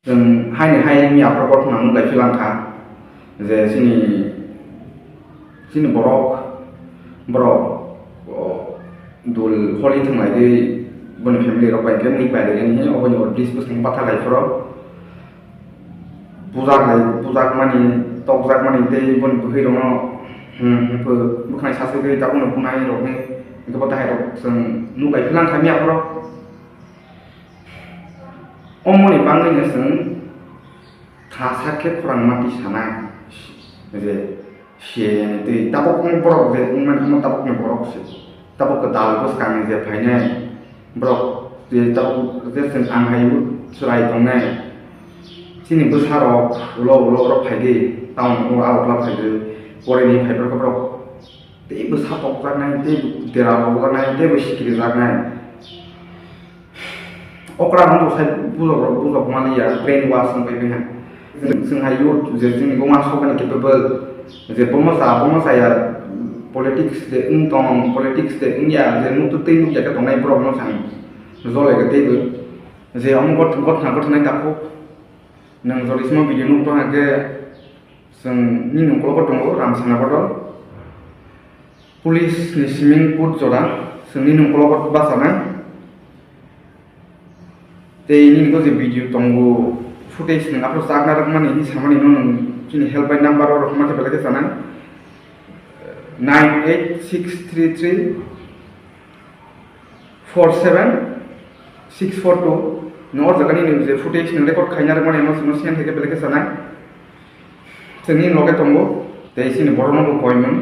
जों हाय मियाफ्रा गथ'ना नुलाय फिलांखा जे जोंनि borok dul holi thunglai dei boni family rok bai ke mui pai dei ni oboni or please pusing patha lai foro pujak mani tokjak mani dei boni buhi rono pu bukhai sase dei ta uno punai rok ne ko patha hai rok जों नुलाय फिलांखा मियाफ्रा omoni bangai ne जों थासाके खरां माति साना जे शेने दei tapok borok je ungman tapok ne borok se tapok dal bos kang je phaine borok je tapok je जों आं हायु सुराय दंनाय सिनि बोसारok ulo rok phaide taun o outla phaide poreni phaiber ko borok dei bosapok janai dei dera janai dei bosikri janai okra nang sai buzok mani ya brain wash nang bai ha जों हायु जे जोंनि गमा सबनि केपेबल जे बमसा या politics de politics de ya je nutu tei nu ya ka tongai problem sang zole ga tei je am got nai tapo nang zolismo video nu to ha ge जों ni nu ko tongo ram sana bodol police ni swimming pool jora जों ni nu ko basanai tei ni ko je video tongo footage nang upload sagna rakmani ni samani no kini helpline number or ma ke belage sana 98633 47642 nor jagani ni je footage ni record khaina rakmani no sian theke belage sana जोंनि लगे tongo tei sini borno ko koimen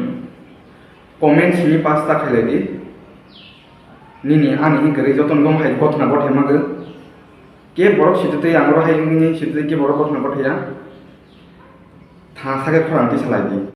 comment sini pasta khailedi nini ani gari joton gom hai gotna gothai mago ke borok sitete amro hai ni sitete ke borok gotna gothaya थासाके खरांथि सालायदि